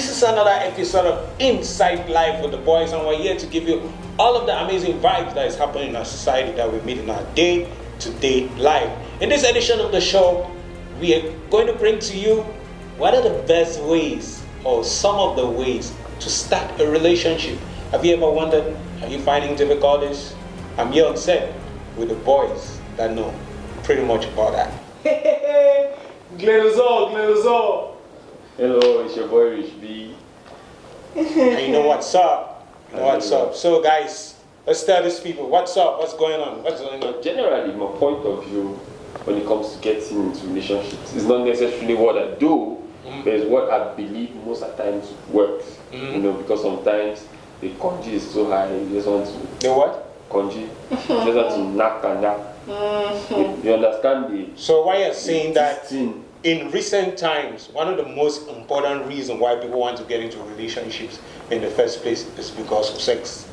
This is another episode of Inside Life with the boys, and we're here to give you all of the amazing vibes that is happening in our society that we meet in our day-to-day life. In this edition of the show, we are going to bring to you what are the best ways or some of the ways to start a relationship. Have you ever wondered, are you finding difficulties? I'm here on set with the boys that know pretty much about that. Glenozor. Hello, it's your boy Rich B. And you know what's up? So guys, let's tell these people what's up, what's going on. Generally, my point of view when it comes to getting into relationships is not necessarily what I do, but it's what I believe most of the times works. You know, because sometimes the congee is so high, you just want to... The what? Congee. You just want to knock and knock. You understand the... So why you're saying that in recent times, one of the most important reasons why people want to get into relationships in the first place is because of sex.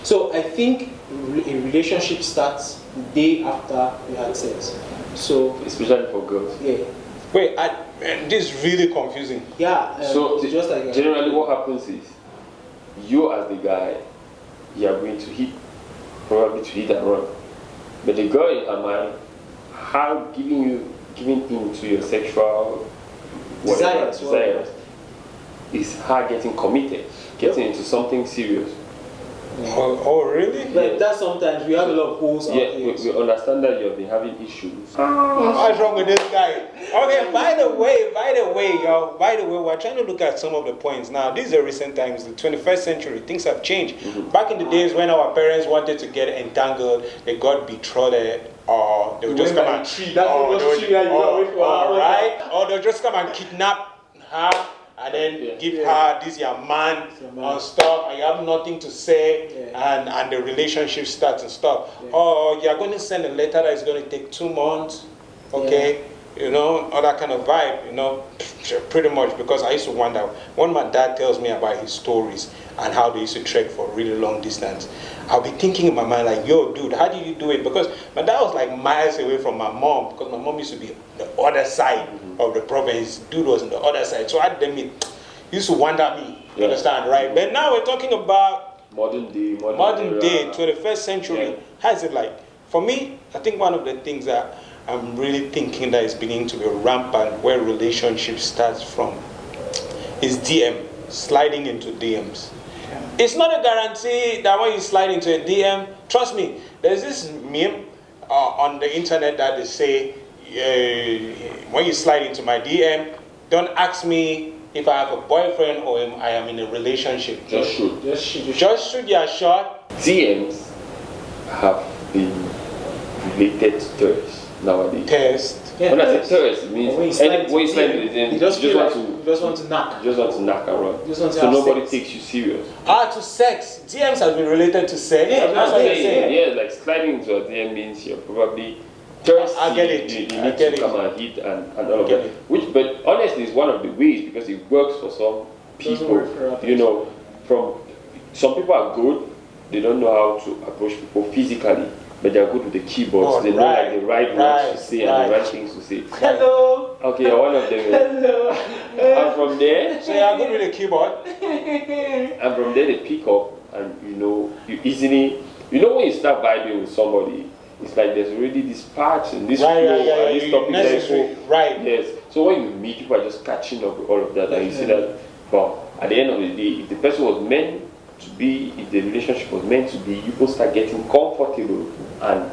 So I think a relationship starts the day after you had sex. So especially for girls. Yeah. Wait, this is really confusing. Yeah. So just like generally what happens is, you as the guy, you are going to hit, probably to hit and run. But the girl in her mind, how giving into your sexual desires is her getting committed, getting into something serious. Oh really? Like that sometimes we have a lot of holes out here. We understand that you have been having issues. What's wrong with this guy? Okay, by the way, we're trying to look at some of the points. Now, these are recent times, the 21st century, things have changed. Back in the days when our parents wanted to get entangled, they got betrothed, or they would just come and or they'll just come and kidnap her and then give her this your man and stuff, and you have nothing to say, and the relationship starts and stuff. Or you're going to send a letter that is going to take 2 months, okay? You know, all that kind of vibe, you know, pretty much. Because I used to wonder, when my dad tells me about his stories and how they used to trek for really long distance, I'll be thinking in my mind like, yo, dude, how did you do it? Because my dad was like miles away from my mom, because my mom used to be on the other side of the province. Dude was on the other side. So I didn't used to wonder me, you understand, right? But now we're talking about modern day, 21st century. How is it like? For me, I think one of the things that I'm really thinking that is beginning to be rampant where relationships starts from is DM, sliding into DMs. It's not a guarantee that when you slide into a DM, trust me, there's this meme on the internet that they say, when you slide into my DM, don't ask me if I have a boyfriend or I am in a relationship. Just shoot. Just shoot your shot. DMs have been related to terrorists nowadays. When I say terrorist, it means when you slide into them, you just want to knock. You just want to knock around. So nobody takes you serious. To sex. DMs has been related to sex. That's what you're saying. Yeah, like sliding into a DM means you're probably thirsty. I get it. You need to come and hit and all of that. But honestly, it's one of the ways, because it works for some people. You know, some people are good. They don't know how to approach people physically, but they're good with the keyboards. They know like the right words to say and the right things to say. Hello. Okay, you're one of them. Hello. And from there, so you're good with the keyboard. And from there they pick up, and you easily, when you start vibing with somebody, it's like there's already this patch and this flow and this topic necessary. Right. Yes. So when you meet, people are just catching up with all of that, and you see that. Well, at the end of the day, if the person was meant to be, if the relationship was meant to be, you both start getting comfortable, and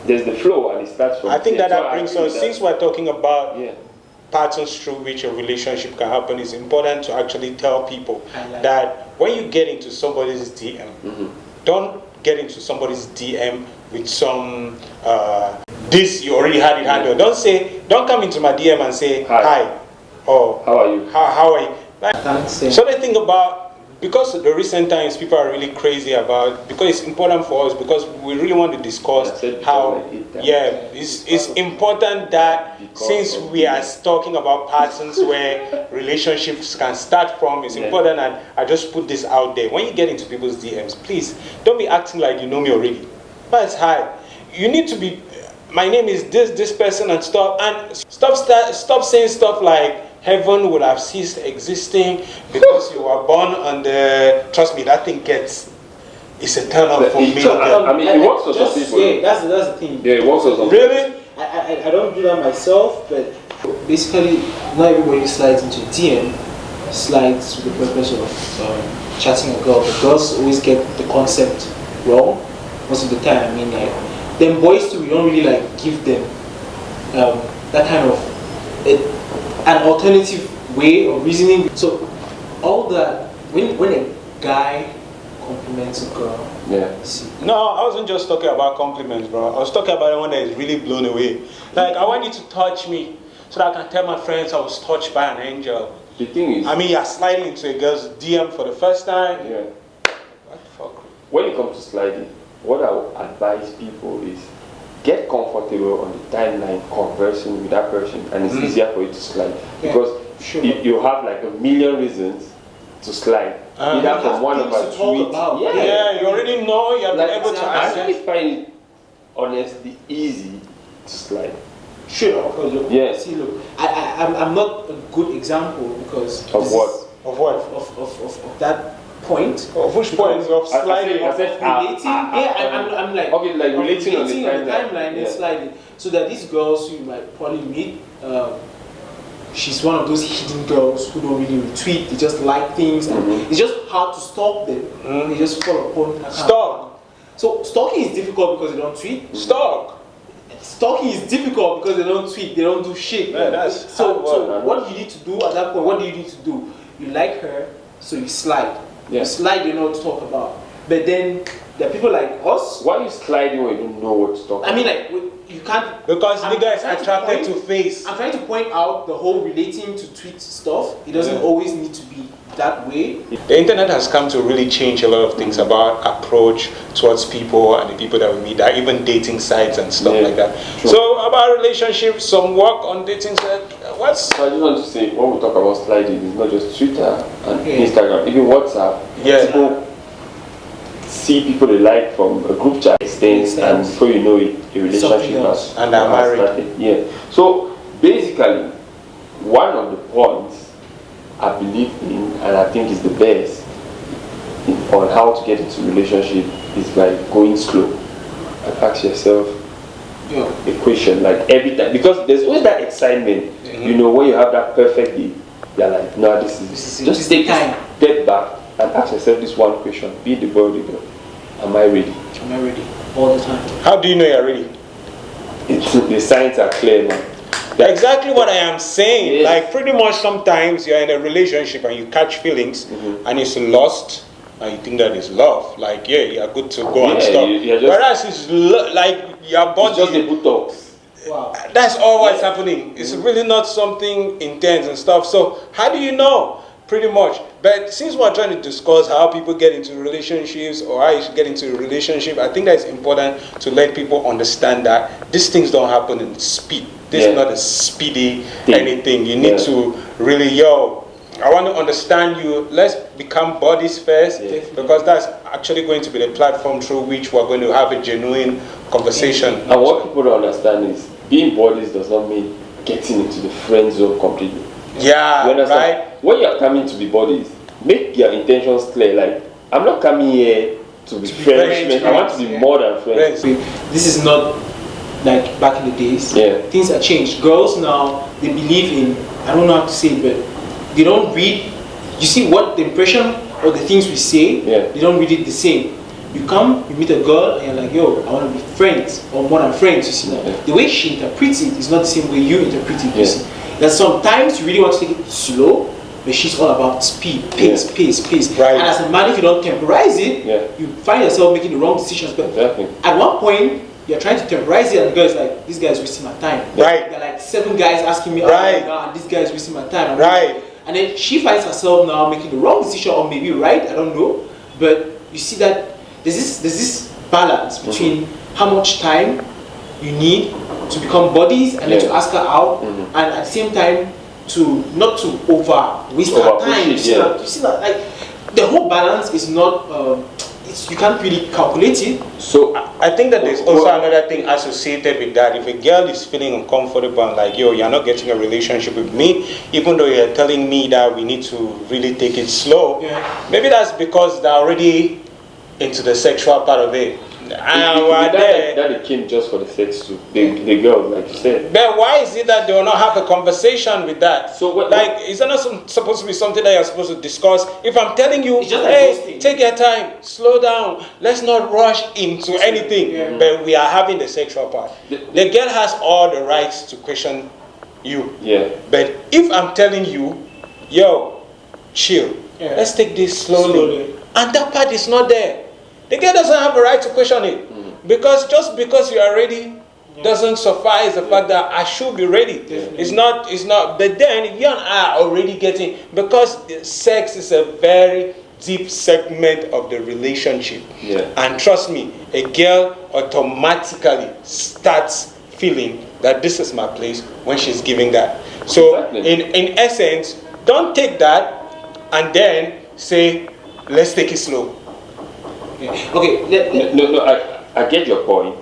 there's the flow, and it starts from. I think that brings us, since we're talking about patterns through which a relationship can happen, it's important to actually tell people that when you get into somebody's DM, don't get into somebody's DM with some this you already had it handled. Don't come into my DM and say hi or how are you? How are you? So the thing about, because the recent times people are really crazy about, because it's important for us, because we really want to discuss how, it's important that since we are talking about patterns where relationships can start from, it's important that I just put this out there. When you get into people's DMs, please don't be acting like you know me already. But hi, you need to be, my name is this person and stuff, and stop saying stuff like, heaven would have ceased existing because you were born on the. Trust me, that thing gets. It's a turn off for me. I mean, it works for some people. Yeah, that's the thing. Yeah, it works for some people. Really? I don't do that myself, but basically, not everybody slides into DM, slides for the purpose of chatting a girl. But girls always get the concept wrong most of the time. I mean, like, them boys too, we don't really like give them that kind of an alternative way of reasoning. So all that when a guy compliments a girl, no, I wasn't just talking about compliments, bro. I was talking about the one that is really blown away. Like, I want you to touch me so that I can tell my friends I was touched by an angel. The thing is, I mean, you're sliding into a girl's DM for the first time. Yeah. What the fuck? When it comes to sliding, what I would advise people is get comfortable on the timeline conversing with that person, and it's easier for you to slide because you have like a million reasons to slide. Either from one of our tweets. Yeah, you already know, you have been able to I access. really find it honestly easy to slide. Sure, of course. Look, Yes. See, look, I'm not a good example because Of what? Of what? Of that point. Of which point? Of sliding? I said, Relating, I'm like okay, like relating on the timeline and sliding, so that these girls you might probably meet, she's one of those hidden girls who don't really retweet. They just like things, and it's just hard to stalk them. They just fall upon. Stalk. So stalking is difficult because they don't tweet. Stalk. Stalking is difficult because they don't tweet. They don't do shit. Yeah, that's so what you need to do at that point? What do you need to do? You like her, so you slide. Yeah. You slide, you know what to talk about. But then there are people like us. Why are you sliding when you don't know what to talk about? I mean, like you can't. Because I'm nigga is trying to attracted to point- face. I'm trying to point out the whole relating to tweet stuff. It doesn't always need to be that way. The internet has come to really change a lot of things about approach towards people and the people that we meet, that even dating sites and stuff like that. True. So about relationships, some work on dating sites. What's So I just want to say, when we talk about sliding, it's not just Twitter and Yeah. Instagram, even WhatsApp. Yeah. People see people they like from a group chat extends, and before you know it, a relationship has And they're married. started. Yeah. So basically, one of the points I believe in, and I think is the best on how to get into a relationship is by going slow and ask yourself a question like every time, because there's always that excitement. You know, when you have that perfect day, you're like, no, this is just take time, step back and ask yourself this one question: be the boy or the girl. Am I ready? Am I ready? All the time. How do you know you're ready? The signs are clear, man. Exactly what I am saying. Yes. Like, pretty much sometimes you're in a relationship and you catch feelings and it's lost and you think that is love. Like, yeah, you're good to go and stop. Whereas it's like your body. It's just the buttocks. Wow. That's all what's happening. It's really not something intense and stuff. So how do you know? Pretty much. But since we're trying to discuss how people get into relationships or how you should get into a relationship, I think that it's important to let people understand that these things don't happen in speed. This is not a speedy anything. You need to really, I want to understand you. Let's become buddies first, because that's actually going to be the platform through which we're going to have a genuine conversation. And what people don't understand is being buddies does not mean getting into the friend zone completely. Yeah, you understand? right. When you're coming to be buddies, make your intentions clear. Like, I'm not coming here to be friends. I want to be more than friends. This is not like back in the days. Yeah. Things have changed. Girls now, they believe in, I don't know how to say it, but they don't read. You see what the impression or the things we say, they don't read it the same. You come, you meet a girl, and you're like, yo, I want to be friends, or more than friends, you see. The way she interprets it is not the same way you interpret it, you see. That sometimes you really want to take it slow, but she's all about speed, pace. Right. And as a man, if you don't temporize it, you find yourself making the wrong decisions. But at one point, you're trying to temporize it, and the girl is like, this guy is wasting my time. Right. There are like 7 guys asking me out right now, and this guy is wasting my time. Right. And then she finds herself now making the wrong decision, or maybe right, I don't know. But you see that there's this balance between how much time you need to become buddies and then to ask her out, and at the same time to not to waste her time. You see that, like the whole balance is not you can't really calculate it. So I think that there's also another thing associated with that. If a girl is feeling uncomfortable and like, yo, you're not getting a relationship with me, even though you're telling me that we need to really take it slow, maybe that's because they're already into the sexual part of it. That it came just for the sex too. The girl, like you said. But why is it that they will not have a conversation with that? So is that not supposed to be something that you're supposed to discuss? If I'm telling you, hey, take your time, slow down, let's not rush into anything. But we are having the sexual part. The girl has all the rights to question you. Yeah. But if I'm telling you, yo, chill, let's take this slowly, and that part is not there. The girl doesn't have a right to question it. Because just because you are ready doesn't suffice the fact that I should be ready. It's not, but then if you and I are already getting, because sex is a very deep segment of the relationship. And trust me, a girl automatically starts feeling that this is my place when she's giving that. So in essence, don't take that and then say, let's take it slow. Okay. No, I get your point.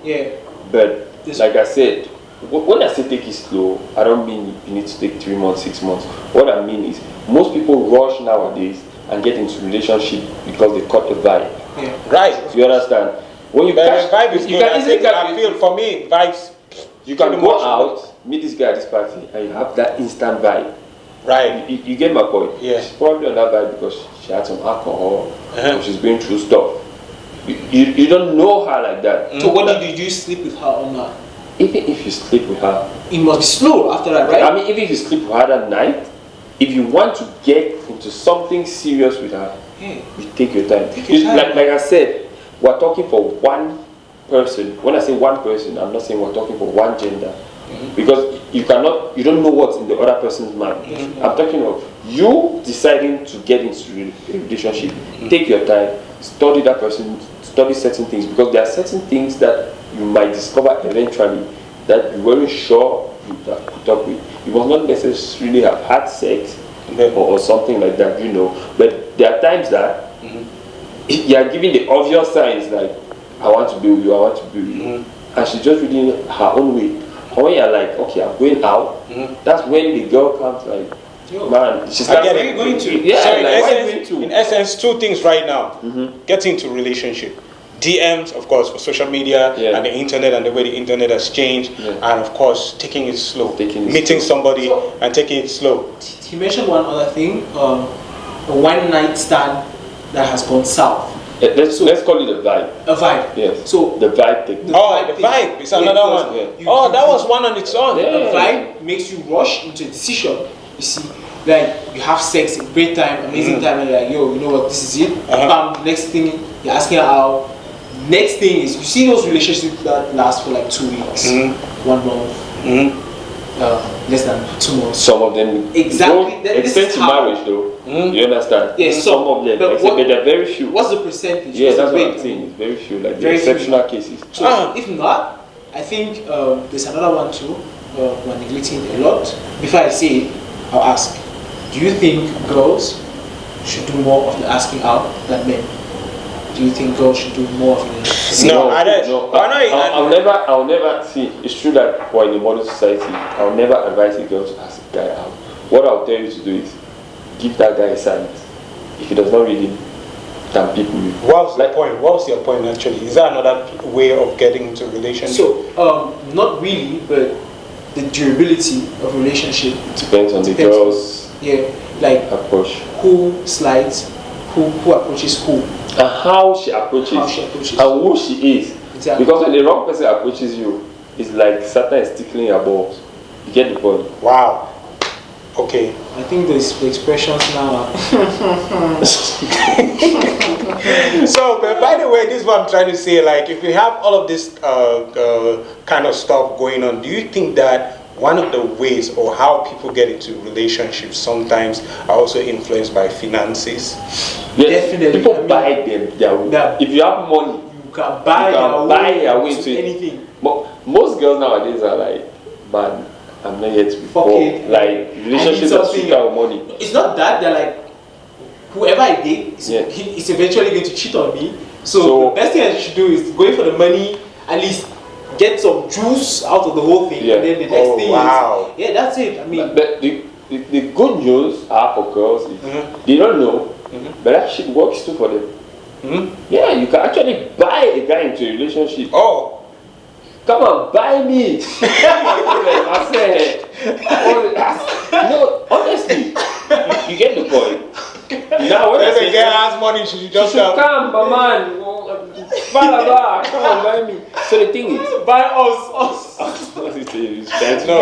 But like I said, when I say take it slow, I don't mean you need to take 3 months, 6 months. What I mean is most people rush nowadays and get into relationship because they caught the vibe. Right. You understand? When you catch the vibe is good. I feel for me, vibes. You can go out, meet this guy at this party, and you have that instant vibe. Right. You get my point? Yes. She's probably on that vibe because she had some alcohol or she's going through stuff. You don't know her like that. So what did you sleep with her or not? Even if you sleep with her, it must be slow after that, right? I mean, even if you sleep with her that night, if you want to get into something serious with her, you take your time. Like I said, we're talking for one person. When I say one person, I'm not saying we're talking for one gender. Because you don't know what's in the other person's mind. I'm talking about you deciding to get into a relationship. Take your time, study that person, study certain things, because there are certain things that you might discover eventually that you weren't sure you have put up with. You must not necessarily have had sex or something like that, but there are times that you are giving the obvious signs like, I want to be with you, I want to be with you, and she's just reading her own way. And when you're like, okay, I'm going out, that's when the girl comes like, man, she's like, where are you going to? In essence, 2 things right now. Getting into relationship. DMs, of course, for social media and the internet and the way the internet has changed. And of course, taking it slow. Meeting somebody and taking it slow. He mentioned one other thing, a one-night stand that has gone south. Let's call it a vibe. A vibe. Yes. So the vibe thing. The vibe. It's another one. That was one on its own. A vibe makes you rush into a decision. You see, like you have sex in great time, amazing time, and you're like, yo, you know what, this is it. Bam, next thing you're asking her out. Next thing is, you see those relationships that last for like 2 weeks, 1 month, less than 2 months. Some of them extend to marriage though. You understand? Yes, some of them, but there are very few. What's the percentage? Yeah, that's what I'm saying. It's very few, like the exceptional cases. So if not, I think there's another one too. We're neglecting a lot. Before I say it, I'll ask: do you think girls should do more of the asking out than men? Do you think girls should do more of the? No. I'll never see. It's true that we're in a modern society. I'll never advise a girl to ask a guy out. What I'll tell you to do is give that guy a sign. If he does not read it, then people will. What's the point? What's your point actually? Is there another way of getting into a relationship? So, not really, but the durability of relationship depends on the girl's approach. Who slides, who approaches who. And how she approaches. And who she is. Exactly. Because when the wrong person approaches you, it's like Satan is tickling your balls. You get the point? Wow. Okay. I think the expressions now. So, but by the way, this is what I'm trying to say. Like, if you have all of this kind of stuff going on, do you think that one of the ways or how people get into relationships sometimes are also influenced by finances? Yes, definitely. People buy them. If you have money, you can buy your way to anything. Most girls nowadays are like, man, I'm not yet before. Like, relationships are sweeter with money. It's not that, they're like, whoever I date is eventually going to cheat on me. So the best thing I should do is go in for the money, at least get some juice out of the whole thing, and then the next thing is, yeah, that's it. I mean, but the good news are for girls is they don't know, but that shit works too for them. Yeah, you can actually buy a guy into a relationship. Oh, come on, buy me. I said, no, honestly, you get the point. Now when the girl has money, she should just come, but man, come on, buy me. So the thing is, buy us. He's trying to I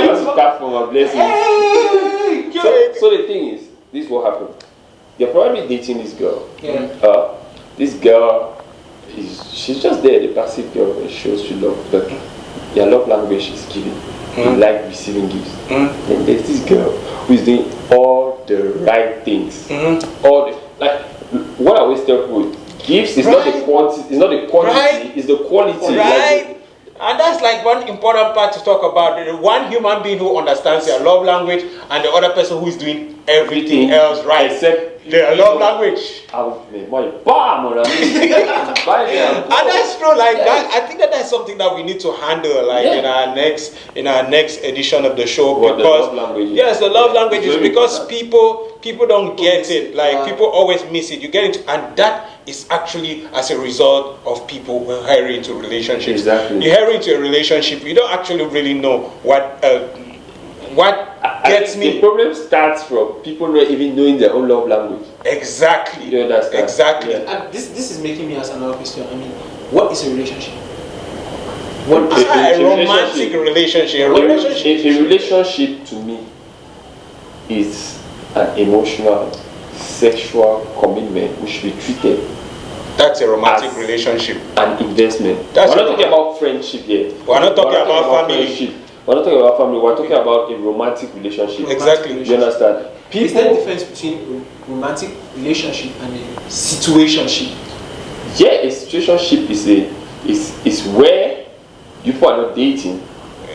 want to tap for my blessings. Hey, So the thing is, this is what happened. You're probably dating this girl. Yeah. This girl she's just there, the passive girl. It shows you love, but your love language is giving. You like receiving gifts. Then there's this girl who is doing all the right things. All the, like what I always tell people, gifts is not the quantity, it's not the quantity, it's the quality. Right. And that's like one important part to talk about. The one human being who understands their love language and the other person who is doing everything else right. Except their love language. And that's true. Like that, I think that's something that we need to handle, like in our next edition of the show. What, because the love language yes, the love language is because important. people don't get it. Like people always miss it. You get it, and that is actually as a result of people who hire into relationships. Exactly. You hire into a relationship, you don't actually really know what gets me. The problem starts from people not even knowing their own love language. Exactly. You understand? Exactly. Yeah. And this is making me ask another question. I mean, what is a relationship? What is a romantic relationship? A relationship to me is an emotional, sexual commitment which should be treated. That's a romantic relationship. An investment. We're not talking about friendship yet. We're not talking about family. Friendship. We're not talking about family. We're talking about a romantic relationship. Exactly. You understand? Is there a difference between a romantic relationship and a situationship? Yeah, a situationship is where you people are not dating.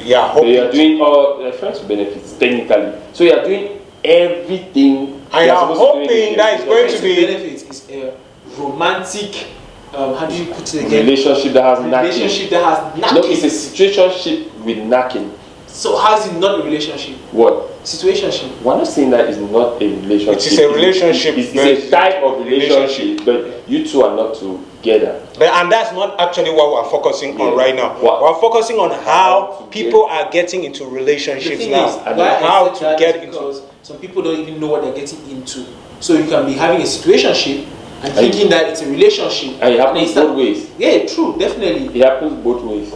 Yeah, so you are doing all friends with benefits technically. So you are doing everything. I am hoping that it's going to be benefits is a romantic. How do you put it again? Relationship that has knacking. No, it's a situationship with knacking. So how is it not a relationship? What? Situationship. We're not saying that it's not a relationship. It is a relationship. It's a type of relationship, but you two are not together. And that's not actually what we're focusing on right now. We're focusing on how people are getting into relationships now. How to get into. Because some people don't even know what they're getting into. So you can be having a situationship and thinking that it's a relationship. And it happens both ways. Yeah, true, definitely. It happens both ways.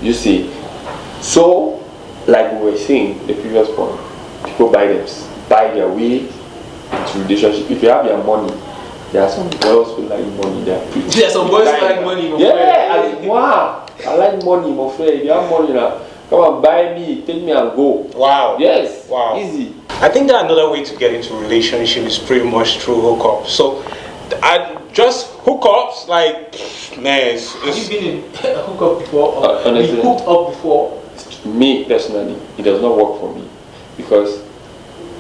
You see. So, like we were saying the previous point, people buy their way into relationship. If you have your money, there are some girls who like money. There are some boys who like money. Wow, I like money, my friend. If you have money now, come and buy me, take me and go. Wow. Yes. Wow. Easy. I think that another way to get into a relationship is pretty much through hookups. So, just hookups, like, man, have you been in a hookup before? Or honestly, been hooked up before? Me personally, it does not work for me because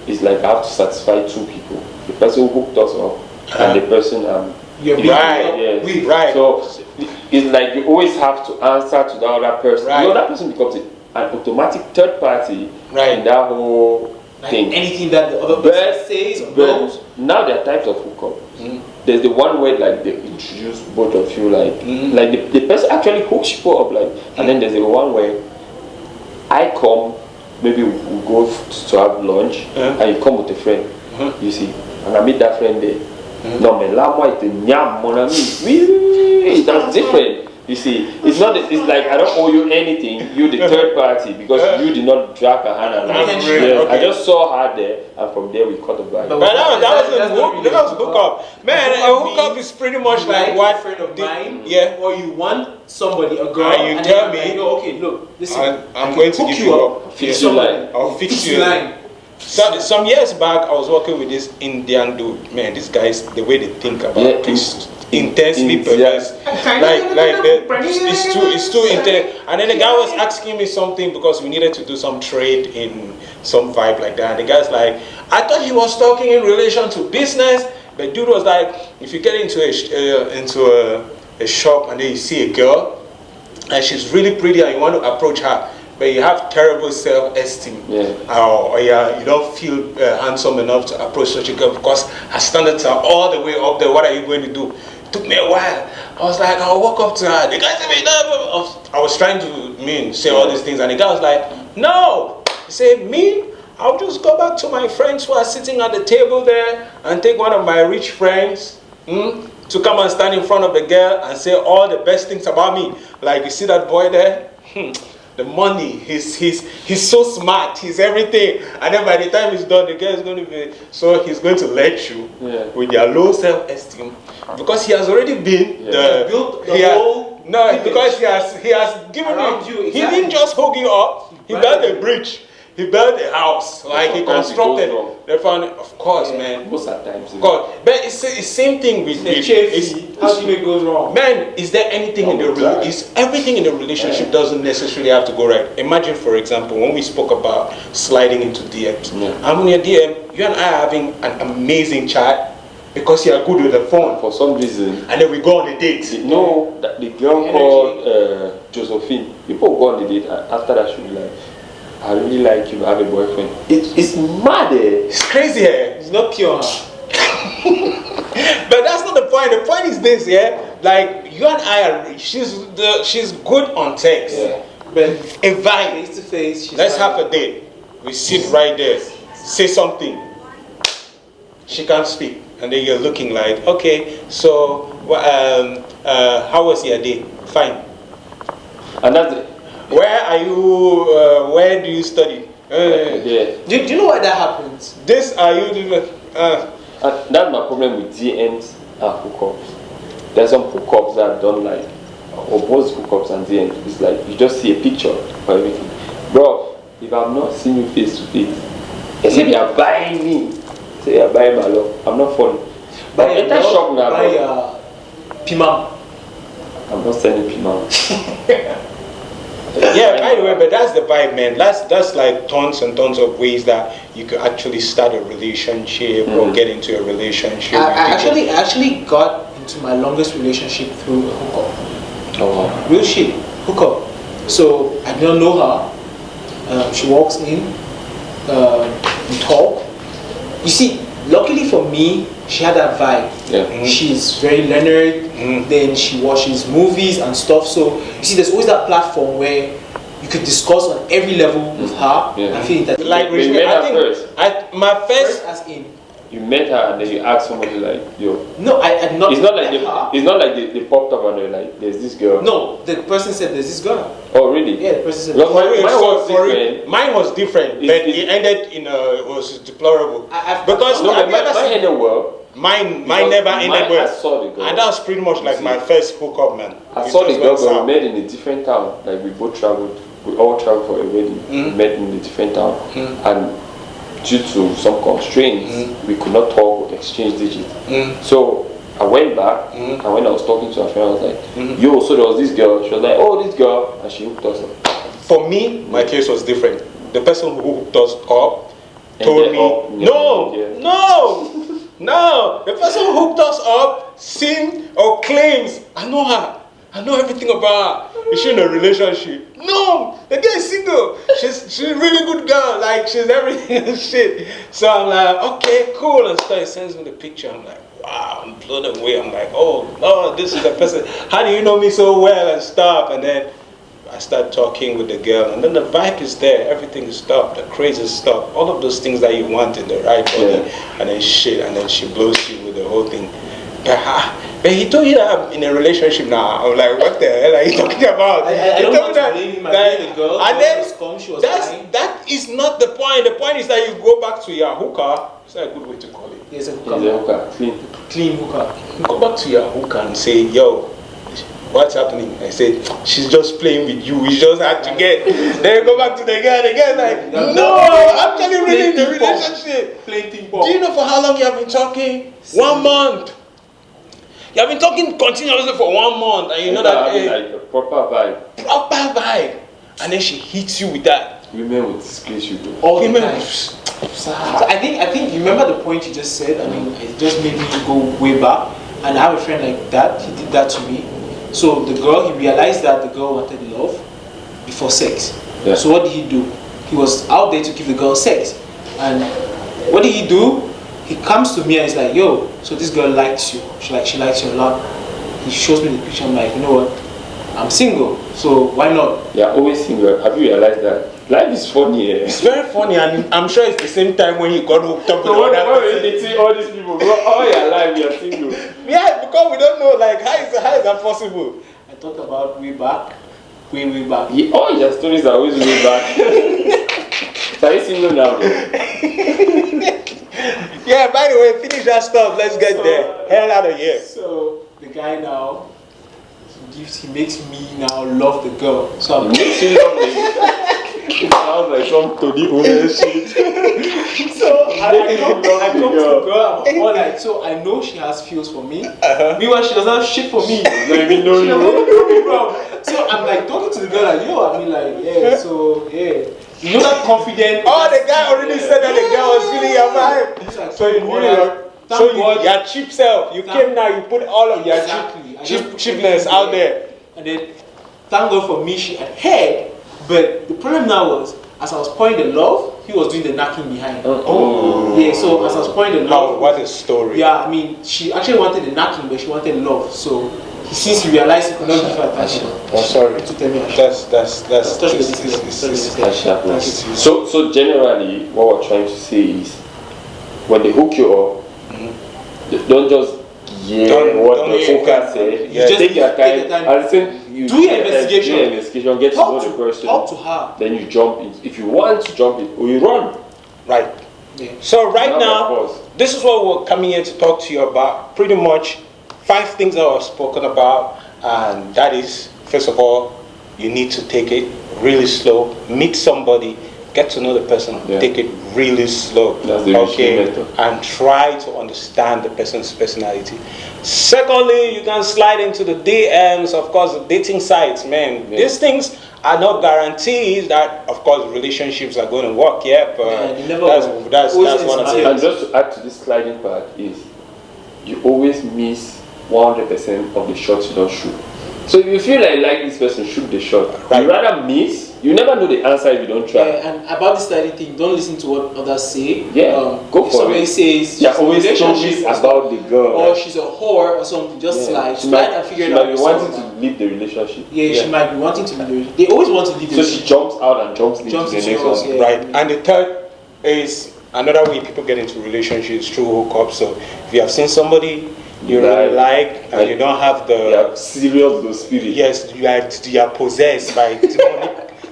it's like I have to satisfy two people: the person who hooked us up and the person you're right. Yes. Right. So it's like you always have to answer to the other person. Right. You know, that person becomes an automatic third party in that whole thing. Anything that the other person says or knows. Now there are types of hookup. There's the one where like they introduce both of you, like the person actually hooks you up, like, and then there's the one where I come, maybe we go to have lunch, and you come with a friend, you see, and I meet that friend there. No, man, that's different. You see, it's not. It's like I don't owe you anything. You the third party because you did not drag her hand. I just saw her there, and from there we cut the bag. But that was hookup. Man, a hookup is pretty much like what a friend of mine. Yeah. Or you want somebody, a girl, and you tell me, okay, look, listen, I'm going to give you up. Fix your line. I'll fix your line. So, some years back, I was working with this Indian dude. Man, these guys, the way they think about things, intensely perverse. It's too intense. And then the guy was asking me something because we needed to do some trade in some vibe like that. And the guy's like, I thought he was talking in relation to business, But dude was like, if you get into a shop and then you see a girl and she's really pretty and you want to approach her, but you have terrible self-esteem, or you don't feel handsome enough to approach such a girl because her standards are all the way up there. What are you going to do? It took me a while. I was like, I'll walk up to her. The guy said, I was trying to say all these things, and the guy was like, no. He said, me? I'll just go back to my friends who are sitting at the table there and take one of my rich friends to come and stand in front of the girl and say all the best things about me. Like, you see that boy there? The money, he's so smart, he's everything, and then by the time he's done, the girl is going to be, so he's going to let you with your low self-esteem because he has already been built the whole image. Because he has given you, he didn't just hook you up, he built a bridge. He built a house, like he constructed. They found it, of course, man. Most of the times. God, but it's the same thing with how do it goes wrong? Man, is there anything in the everything in the relationship doesn't necessarily have to go right? Imagine, for example, when we spoke about sliding into DMs. I'm on your DM, you and I are having an amazing chat because you are good with the phone for some reason, and then we go on a date. No, the girl called Josephine. People go on the date, and after that she'll be like, I really like you, I have a boyfriend. It's mad. It's crazy. It's not pure. But that's not the point. The point is this, like you and I are. She's good on text, but a vibe face to face. Let's have a date. We sit right there. Say something. She can't speak, and then you're looking like, okay, so how was your day? Fine. And that's it. Where are you? Where do you study? Do you know why that happens? This are you? That's my problem with DMs and hookups. There's some hookups that I don't like, or both hookups and DMs. It's like you just see a picture for everything. Bro, if I've not seen you face to face, except you're buying me, say you're buying my love, I'm not funny. But enter shop now, buy Pima. I'm not selling Pima. Yeah, by the way, but that's the vibe, man. That's like tons and tons of ways that you could actually start a relationship or get into a relationship. I actually got into my longest relationship through a hookup. Oh wow. Real shit, hookup. So I don't know her. She walks in, we talk. You see, luckily for me, she had that vibe. She's very learned. Then she watches movies and stuff. So you see, there's always that platform where you could discuss on every level with her. I feel that like we met her first. My first as in. You met her and then you asked somebody like, yo. No, I did not. It's not like they popped up and they're like, there's this girl. No, the person said there's this girl. Oh really? Yeah, the person said. Well, mine was different, but it ended in it was deplorable. Because mine ended well. Mine never ended well. I saw the girl. And that was pretty much like my first hookup, man. I saw the girl, but we met in a different town. Like we both traveled. We all traveled for a wedding. We met in a different town, and due to some constraints, we could not talk or exchange digits. So I went back, and when I was talking to her friend, I was like, yo, so there was this girl. She was like, oh, this girl, and she hooked us up. For me, my case was different. The person who hooked us up told me, no, the person who hooked us up seemed or claims, I know her. I know everything about her. Is she in a relationship? No, the girl is single. She's a really good girl. Like, she's everything and shit. So I'm like, okay, cool. And so he sends me the picture. I'm like, wow, I'm blown away. I'm like, oh, Lord, this is the person. How do you know me so well and stuff? And then I start talking with the girl. And then the vibe is there. Everything is stuff. The crazy stuff. All of those things that you want in the right body. And then shit. And then she blows you with the whole thing. But he told you that I'm in a relationship now. I'm like, what the hell are you talking about? I don't want to blame him. I the girl. And then she was that is not the point. The point is that you go back to your hooker. Is that a good way to call it? Yes, a hooker. Clean hooker. You go back to your hooker and say, yo, what's happening? I said, she's just playing with you. We just had to get. Then you go back to the girl again, like, no, I'm actually really in the relationship. Playing ping Do pong. you know for how long you have been talking? 1 month. You have been talking continuously for 1 month, and you know that like a proper vibe. Proper vibe, and then she hits you with that. Women would squeeze you though. all the Women- time. So I think you remember the point you just said. I mean, it just made me go way back. And I have a friend like that. He did that to me. So the girl, he realized that the girl wanted love before sex. Yeah. So what did he do? He was out there to give the girl sex. And what did he do? He comes to me and he's like, "Yo, so this girl likes you. She likes you a lot." He shows me the picture. I'm like, "You know what? I'm single. So why not?" You're always single. Have you realized that? Life is funny. Eh? It's very funny, and I'm sure it's the same time when you got hooked up with So other when person. they see all these people, bro, all your life you're single. Yeah, because we don't know, like, how is that possible? I thought about way back, way back. Yeah, all your stories are always way back. So are you single now? Bro? Yeah, by the way, finish that stuff. Let's get there. Hell out of here. So the guy now, he makes me now love the girl. So I'm Makes you love me. It sounds like some Tony Owner shit. so I come love to the the girl. girl. I'm all like, so I know she has feels for me. Meanwhile, she doesn't have shit for me. Don't even know She doesn't you. know me, bro. So I'm like talking to the girl like, yo, I mean like, yeah, so yeah. You know that confident. Oh, the guy already said that the girl was feeling your vibe. So you knew your cheap self. You came now, you put all of your Exactly. I just put cheapness everything out there. there. And then, thank God for me, she had heard. But the problem now was, as I was pouring the love, he was doing the knocking behind. Oh. Yeah, so as I was pouring the Wow, love. what a story. Yeah, I mean, she actually wanted the knocking, but she wanted love. So, since he realized he could not give her attention, I'm sorry. to tell me, That's touch the display. Thank you. So generally, what we're trying to say is, when they hook you up, don't just what the hooker said. You Take just your take time. your time. And listen, you Do your take time, investigation. Do your investigation. Get to know the person. Talk to her. Then you jump in. If you want to jump in, or you run. Right. Yeah. So right Not by now, force. this is what we're coming here to talk to you about. Pretty much 5 things that I've spoken about, and that is, first of all, you need to take it really slow. Meet somebody, get to know the person. Yeah. Take it really slow. That's the Rishi method. And try to understand the person's personality. Secondly, you can slide into the DMs, of course, the dating sites, man. Yeah. These things are not guarantees that, of course, relationships are going to work, yeah, but Yeah, they never work. that's Always one of insecure. the And just to add to this sliding part is, you always miss 100% of the shots you don't shoot. So if you feel like this person, shoot the shot. Right. You rather miss. You never know the answer if you don't try. Yeah, and about this study thing, don't listen to what others say. Yeah, go if for somebody it. says You're she's in a always relationship stories or about the girl. or she's a whore or something, just slide She might, and figure she it might out be yourself. wanting to leave the relationship. Yeah, she might be wanting to leave. They always want to leave. So she jumps out and jumps into Jumps the into next yours, one. yeah. Right. And the third is another way people get into relationships through hookups. So if you have seen somebody you really like and you don't have They the have serious low spirit. yes, you are possessed by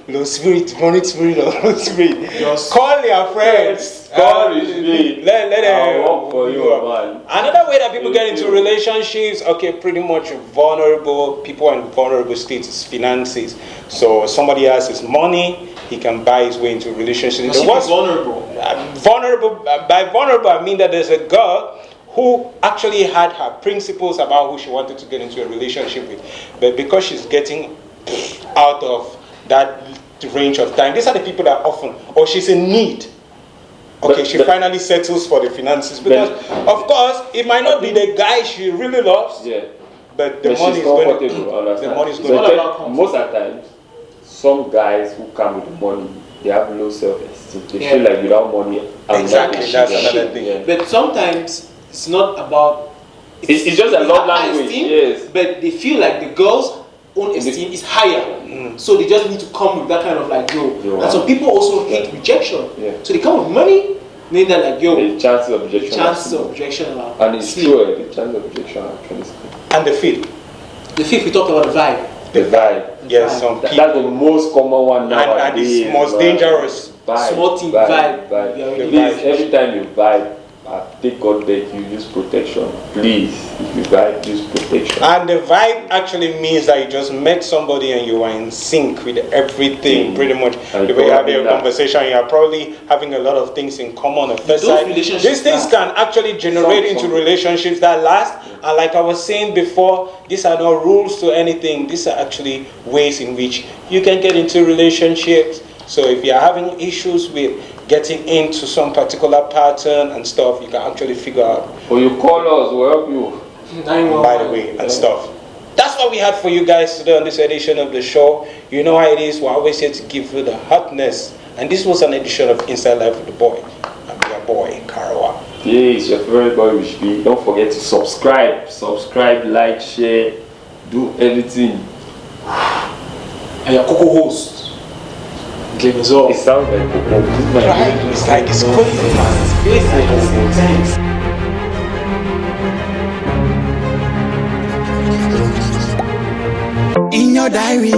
low spirit, demonic spirit, or low spirit. Just call your friends. Call his me. Let them I'll work for you, man. Another way that people get into relationships, okay, pretty much vulnerable people in vulnerable states is finances. So somebody has his money, he can buy his way into a relationship. Because she's vulnerable. By vulnerable, I mean that there's a girl who actually had her principles about who she wanted to get into a relationship with, but because she's getting out of that range of time, these are the people that often, or she's in need. Okay, she finally settles for the finances because, of course, it might not be the guy she really loves, Yeah. but the But money she's is going comfortable, understand? the money is So going all to about comfort. most of the times, some guys who come with the money, they have low self-esteem. They Yeah. feel like without money, I'm Exactly, not that's shit. another thing. Yeah. But sometimes it's not about. It's just a they love have high language, esteem, yes. But they feel like the girl's own esteem is higher, so they just need to come with that kind of like yo. Yo, And some people also hate rejection, Yeah. so they come with money, meaning that like yo, The chances of the rejection. chances are of rejection are and it's slim. true, the chances of rejection are actually slim. and the feel. The fifth, we talked about the vibe. The vibe. Yes, some That's people. the most common one And nowadays. it's most man. dangerous. Vibe, Small thing, vibe. vibe. We are already Please, vibe. every time you vibe, take God beg you use protection. Please, if you vibe, use protection. And the vibe actually means that you just met somebody and you are in sync with everything, pretty much. And The way you have probably your that. conversation, you are probably having a lot of things in common at first Those sight. relationships These things last. can actually generate into Some. relationships that last. And like I was saying before, these are not rules to anything. These are actually ways in which you can get into relationships. So if you're having issues with getting into some particular pattern and stuff, you can actually figure out. Or you call us, we'll help you. By the way, and stuff. That's what we had for you guys today on this edition of the show. You know how it is. We're always here to give you the hotness. And this was an edition of Inside Life with the Boy. I'm your boy, Karawa. Yes, your favorite boy Wishby. Don't forget to subscribe. Subscribe, like, share, do everything. And your Coco host. Game is all. It sounds like Coco. Right? It's like it's crazy. It's intense. In your diary,